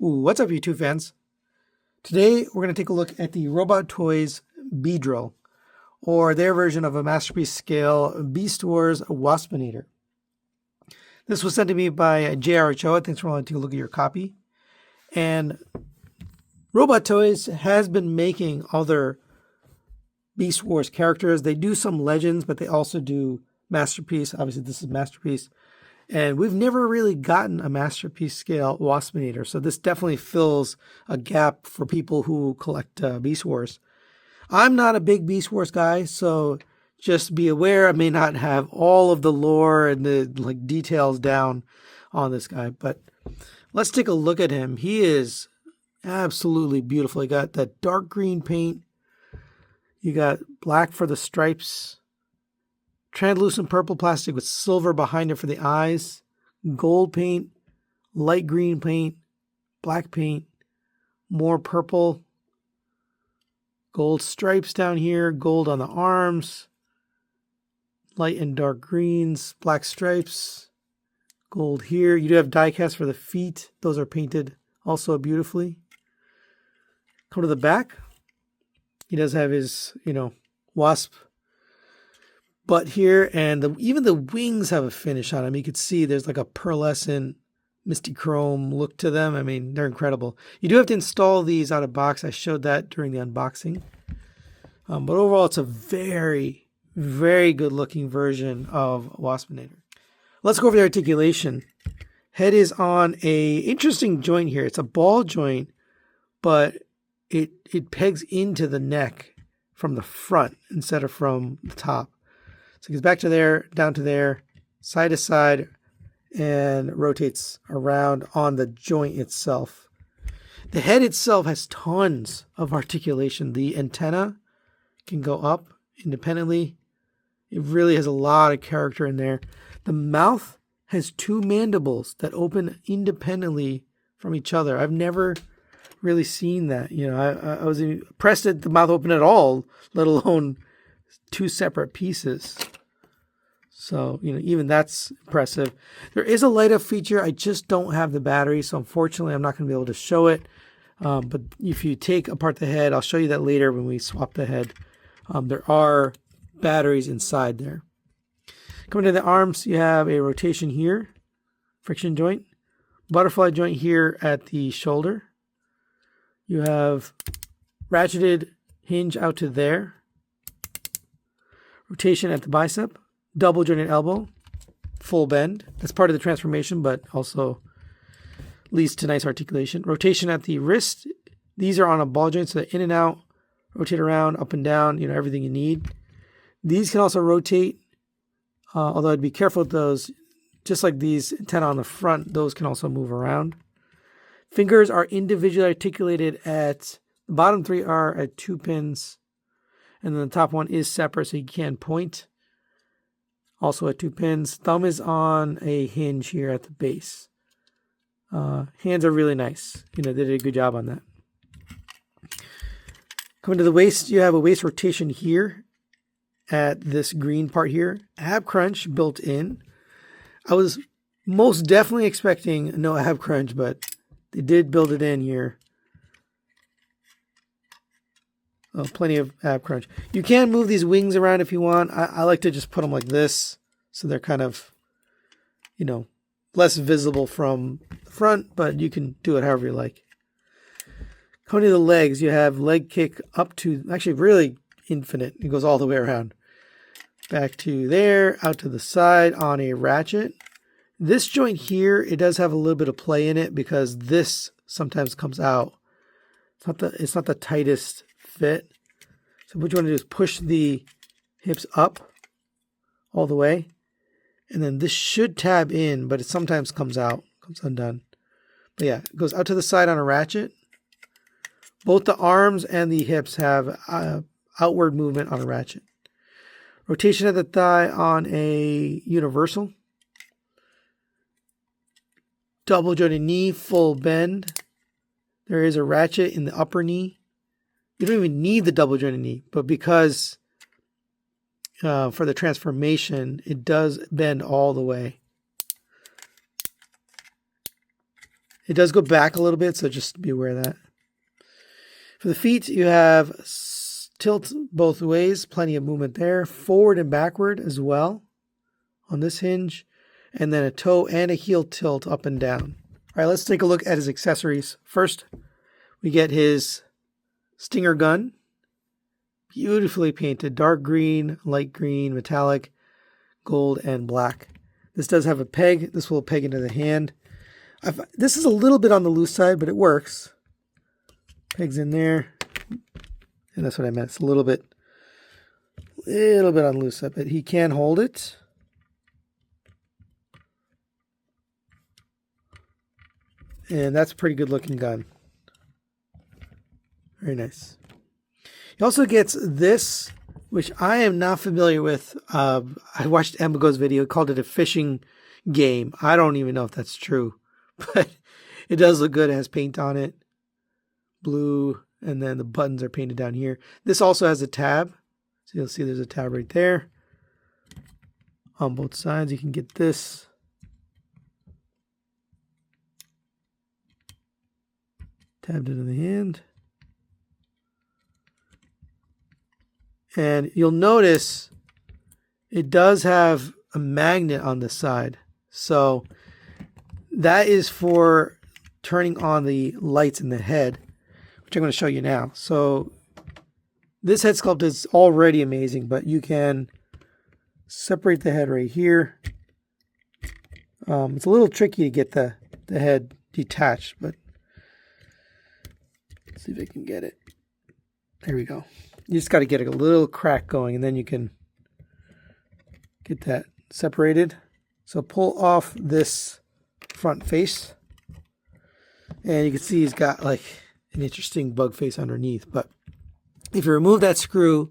Ooh, what's up, YouTube fans? Today we're going to take a look at the Robot Toys Beedrill, or their version of a Masterpiece Scale Beast Wars Waspinator. This was sent to me by J.R. Ochoa. Thanks for wanting to take a look at your copy. And Robot Toys has been making other Beast Wars characters. They do some Legends, but they also do Masterpiece. Obviously, this is Masterpiece. And we've never really gotten a Masterpiece Scale Waspinator, so this definitely fills a gap for people who collect Beast Wars. I'm not a big Beast Wars guy, so just be aware I may not have all of the lore and the details down on this guy. But let's take a look at him. He is absolutely beautiful. He got that dark green paint. You got black for the stripes. Translucent purple plastic with silver behind it for the eyes. Gold paint. Light green paint. Black paint. More purple. Gold stripes down here. Gold on the arms. Light and dark greens. Black stripes. Gold here. You do have die cast for the feet. Those are painted also beautifully. Come to the back. He does have his, wasp butt here, and even the wings have a finish on them. You can see there's like a pearlescent misty chrome look to them. I mean, they're incredible. You do have to install these out of box. I showed that during the unboxing. But overall, it's a very, very good looking version of Waspinator. Let's go over the articulation. Head is on a interesting joint here. It's a ball joint, but it pegs into the neck from the front instead of from the top. So it goes back to there, down to there, side to side, and rotates around on the joint itself. The head itself has tons of articulation. The antenna can go up independently. It really has a lot of character in there. The mouth has two mandibles that open independently from each other. I've never really seen that. I was impressed that the mouth opened at all, let alone two separate pieces. So, even that's impressive. There is a light up feature. I just don't have the battery, so unfortunately I'm not going to be able to show it. But if you take apart the head, I'll show you that later when we swap the head. There are batteries inside there. Coming to the arms, you have a rotation here, friction joint, butterfly joint here at the shoulder. You have ratcheted hinge out to there, rotation at the bicep, double jointed elbow, full bend. That's part of the transformation, but also leads to nice articulation. Rotation at the wrist. These are on a ball joint, so they're in and out, rotate around, up and down, everything you need. These can also rotate, although I'd be careful with those. Just like these antenna on the front, those can also move around. Fingers are individually articulated at, the bottom three are at 2 pins, and then the top one is separate, so you can point. Also at 2 pins. Thumb is on a hinge here at the base. Hands are really nice. They did a good job on that. Coming to the waist, you have a waist rotation here at this green part here. Ab crunch built in. I was most definitely expecting no ab crunch, but they did build it in here. Oh, plenty of ab crunch. You can move these wings around if you want. I like to just put them like this, so they're kind of, less visible from the front, but you can do it however you like. Coming to the legs, you have leg kick up to, actually really infinite. It goes all the way around. Back to there, out to the side on a ratchet. This joint here, it does have a little bit of play in it because this sometimes comes out. It's not the tightest fit. So what you want to do is push the hips up all the way. And then this should tab in, but it sometimes comes out, comes undone. But yeah, it goes out to the side on a ratchet. Both the arms and the hips have outward movement on a ratchet. Rotation of the thigh on a universal. Double jointed knee, full bend. There is a ratchet in the upper knee. You don't even need the double jointed knee, but because for the transformation, it does bend all the way. It does go back a little bit, so just be aware of that. For the feet, you have tilt both ways, plenty of movement there, forward and backward as well on this hinge, and then a toe and a heel tilt up and down. All right, let's take a look at his accessories. First, we get his stinger gun, beautifully painted, dark green, light green, metallic, gold, and black. This does have a peg. This will peg into the hand. This is a little bit on the loose side, but it works. Pegs in there. And that's what I meant. It's a little bit on the loose side, but he can hold it. And that's a pretty good looking gun. Very nice. He also gets this, which I am not familiar with. I watched Embago's video, called it a fishing game. I don't even know if that's true, but it does look good. It has paint on it, blue, and then the buttons are painted down here. This also has a tab. So you'll see there's a tab right there. On both sides, you can get this. Tabbed into the hand. And you'll notice it does have a magnet on the side. So that is for turning on the lights in the head, which I'm going to show you now. So this head sculpt is already amazing, but you can separate the head right here. It's a little tricky to get the head detached, but let's see if I can get it. There we go. You just got to get a little crack going, and then you can get that separated. So pull off this front face, and you can see he's got like an interesting bug face underneath. But if you remove that screw,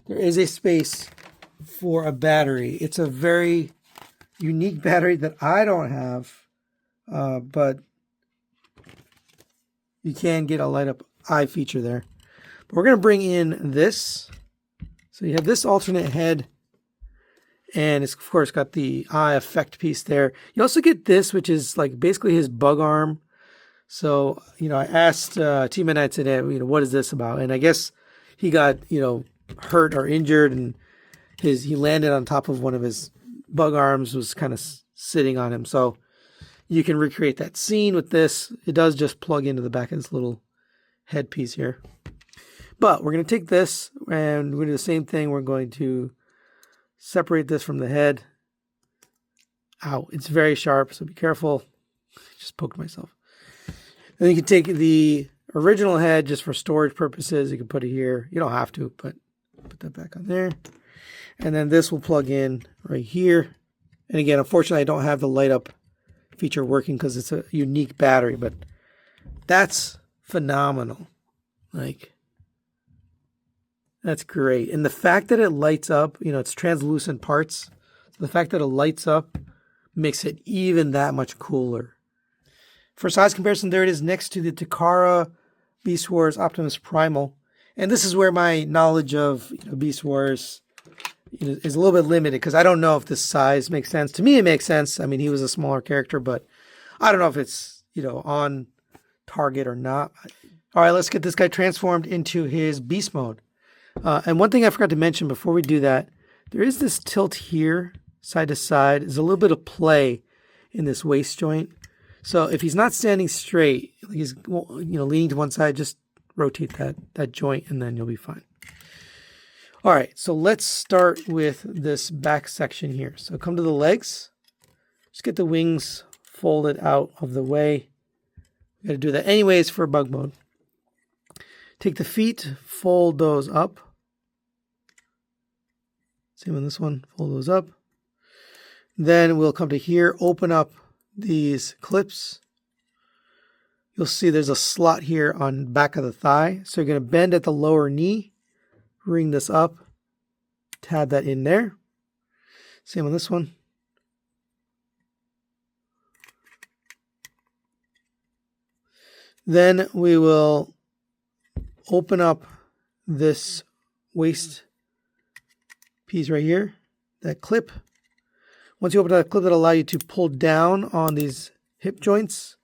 there is a space for a battery. It's a very unique battery that I don't have, but you can get a light up eye feature there. But we're going to bring in this. So you have this alternate head, and it's of course got the eye effect piece there. You also get this, which is like basically his bug arm. So, I asked Team Midnight today, what is this about? And I guess he got, hurt or injured, and he landed on top of one of his bug arms, was kind of sitting on him. So you can recreate that scene with this. It does just plug into the back of this little headpiece here. But we're going to take this and we're going to do the same thing. We're going to separate this from the head. Ow, it's very sharp, so be careful. I just poked myself. And you can take the original head just for storage purposes. You can put it here. You don't have to, but put that back on there. And then this will plug in right here. And again, unfortunately, I don't have the light up feature working because it's a unique battery, but that's phenomenal. That's great. And the fact that it lights up, it's translucent parts. So the fact that it lights up makes it even that much cooler. For size comparison, there it is next to the Takara Beast Wars Optimus Primal. And this is where my knowledge of Beast Wars is a little bit limited, because I don't know if this size makes sense. To me, it makes sense. I mean, he was a smaller character, but I don't know if it's, on target or not. All right, let's get this guy transformed into his beast mode. And one thing I forgot to mention before we do that, there is this tilt here, side to side. There's a little bit of play in this waist joint. So if he's not standing straight, he's leaning to one side, just rotate that joint and then you'll be fine. All right, so let's start with this back section here. So come to the legs. Just get the wings folded out of the way. You got to do that anyways for bug mode. Take the feet, fold those up. Same on this one, fold those up. Then we'll come to here, open up these clips. You'll see there's a slot here on the back of the thigh. So you're going to bend at the lower knee, ring this up, tab that in there. Same on this one. Then we will open up this waist piece right here, that clip. Once you open that clip, that'll allow you to pull down on these hip joints.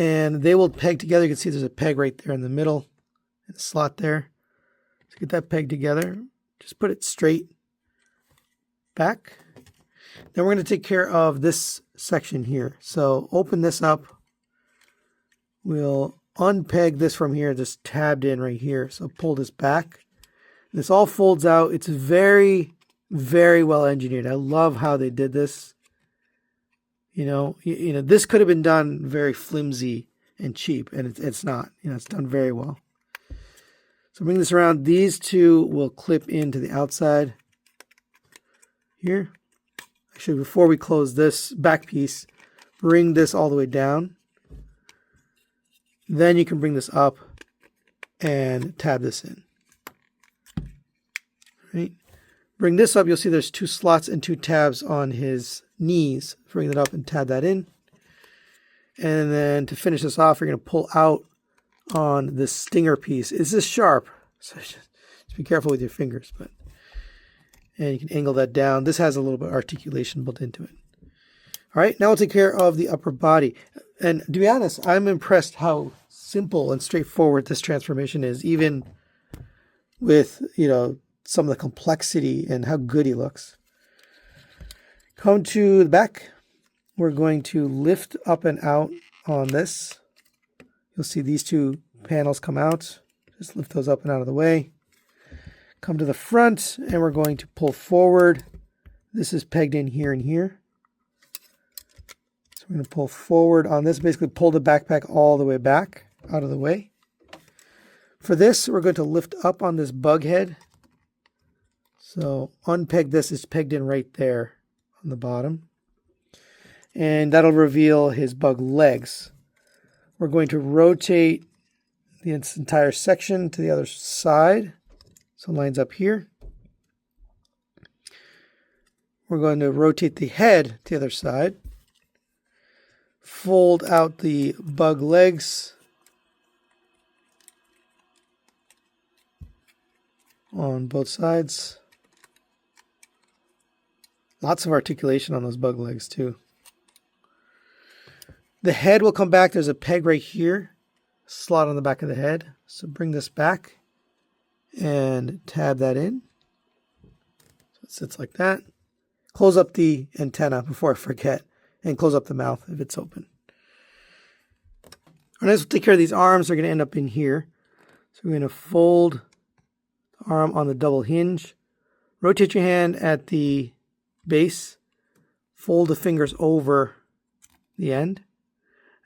and they will peg together. You can see there's a peg right there in the middle, in the slot there. So get that peg together. Just put it straight back. Then we're going to take care of this section here. So open this up. We'll unpeg this from here, just tabbed in right here. So pull this back. This all folds out. It's very, very well engineered. I love how they did this. You know, this could have been done very flimsy and cheap, and it's not. You know, it's done very well. So bring this around. These two will clip into the outside here. Actually, before we close this back piece, bring this all the way down. Then you can bring this up and tab this in. Right. Bring this up. You'll see there's 2 slots and 2 tabs on his knees. Bring that up and tab that in. And then to finish this off, you're going to pull out on this stinger piece. This is sharp, so just be careful with your fingers. And you can angle that down. This has a little bit of articulation built into it. All right, now we'll take care of the upper body. And to be honest, I'm impressed how simple and straightforward this transformation is, even with, you know, some of the complexity and how good he looks. Come to the back. We're going to lift up and out on this. You'll see these 2 panels come out. Just lift those up and out of the way. Come to the front, and we're going to pull forward. This is pegged in here and here. So we're going to pull forward on this, basically pull the backpack all the way back, out of the way. For this, we're going to lift up on this bug head. So unpeg this, is pegged in right there on the bottom. And that'll reveal his bug legs. We're going to rotate this entire section to the other side. So it lines up here. We're going to rotate the head to the other side. Fold out the bug legs on both sides. Lots of articulation on those bug legs too. The head will come back. There's a peg right here, slot on the back of the head. So bring this back and tab that in. So it sits like that. Close up the antenna before I forget, and close up the mouth if it's open. All right, let's take care of these arms. They're going to end up in here. So we're going to fold the arm on the double hinge. Rotate your hand at the base. Fold the fingers over the end.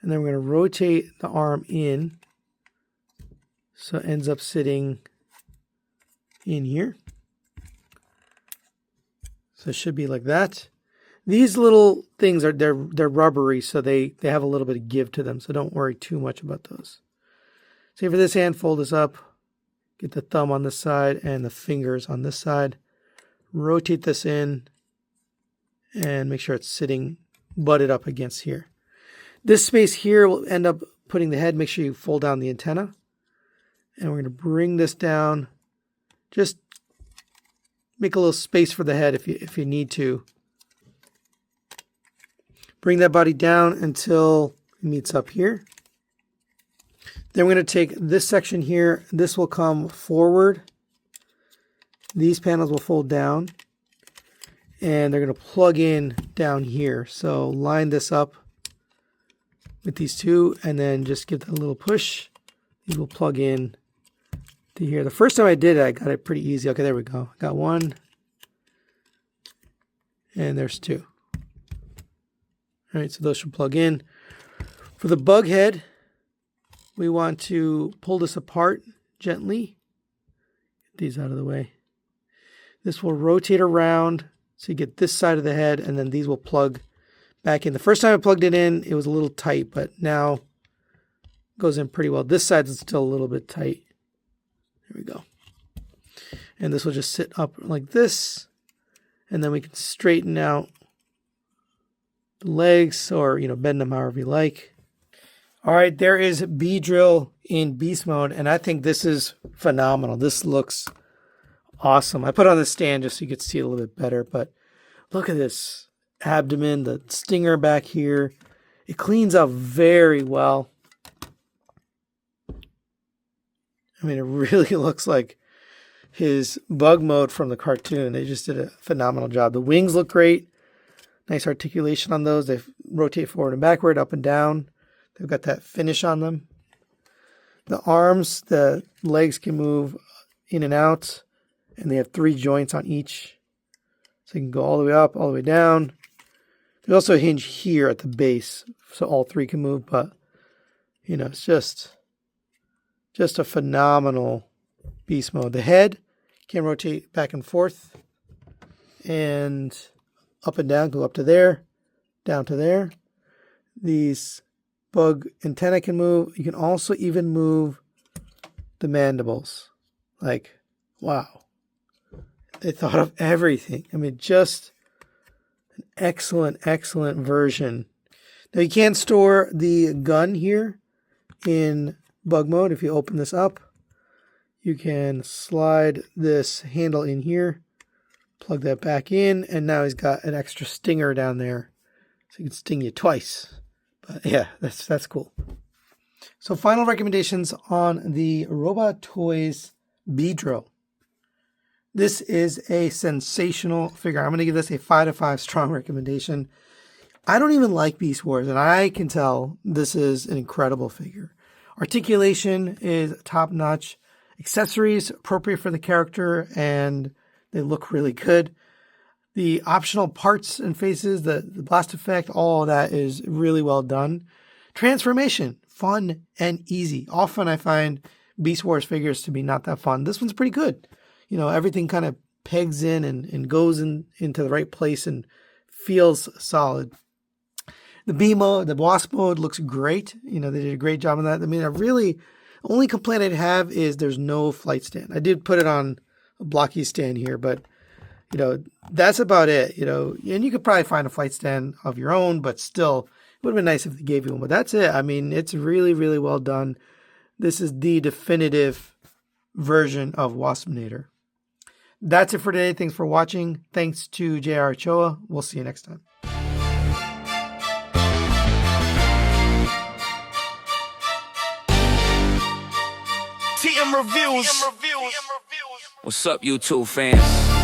And then we're going to rotate the arm in so it ends up sitting in here. So it should be like that. These little things they're rubbery, so they have a little bit of give to them, so don't worry too much about those. So for this hand, fold this up, get the thumb on this side and the fingers on this side. Rotate this in and make sure it's sitting butted up against here. This space here will end up putting the head. Make sure you fold down the antenna. And we're going to bring this down. Just make a little space for the head if you need to. Bring that body down until it meets up here. Then we're going to take this section here. This will come forward. These panels will fold down. And they're going to plug in down here. So line this up with these two and then just give that a little push. These will plug in to here. The first time I did it, I got it pretty easy. Okay, there we go. Got one. And there's two. All right, so those should plug in. For the bug head, we want to pull this apart gently. Get these out of the way. This will rotate around so you get this side of the head, and then these will plug back in. The first time I plugged it in, it was a little tight, but now it goes in pretty well. This side is still a little bit tight. There we go. And this will just sit up like this, and then we can straighten out the legs or, bend them however you like. All right, there is Beedrill in beast mode, and I think this is phenomenal. This looks awesome. I put it on the stand just so you could see it a little bit better, but look at this abdomen, the stinger back here. It cleans up very well. I mean, it really looks like his bug mode from the cartoon. They just did a phenomenal job. The wings look great. Nice articulation on those. They rotate forward and backward, up and down. They've got that finish on them. The arms, the legs can move in and out, and they have 3 joints on each. So you can go all the way up, all the way down. There's also a hinge here at the base, so all 3 can move, but, you know, it's just a phenomenal beast mode. The head can rotate back and forth, and up and down, go up to there, down to there. These bug antennae can move. You can also even move the mandibles. Like, wow. They thought of everything. I mean, just an excellent, excellent version. Now, you can store the gun here in bug mode. If you open this up, you can slide this handle in here, plug that back in, and now he's got an extra stinger down there. So he can sting you twice. But yeah, that's cool. So final recommendations on the Robot Toys Beedrill. This is a sensational figure. I'm going to give this a 5 out of 5 strong recommendation. I don't even like Beast Wars, and I can tell this is an incredible figure. Articulation is top-notch. Accessories appropriate for the character, and they look really good. The optional parts and faces, the blast effect, all of that is really well done. Transformation, fun and easy. Often I find Beast Wars figures to be not that fun. This one's pretty good. You know, everything kind of pegs in and goes into the right place and feels solid. The B mode, the Wasp mode looks great. You know, they did a great job on that. I mean, only complaint I'd have is there's no flight stand. I did put it on a blocky stand here, but you know, that's about it, you know, and you could probably find a flight stand of your own, but still, it would have been nice if they gave you one, but that's it. I mean, it's really, really well done. This is the definitive version of Waspinator. That's it for today. Thanks for watching. Thanks to J.R. Ochoa. We'll see you next time. TM Reviews. What's up, YouTube fans?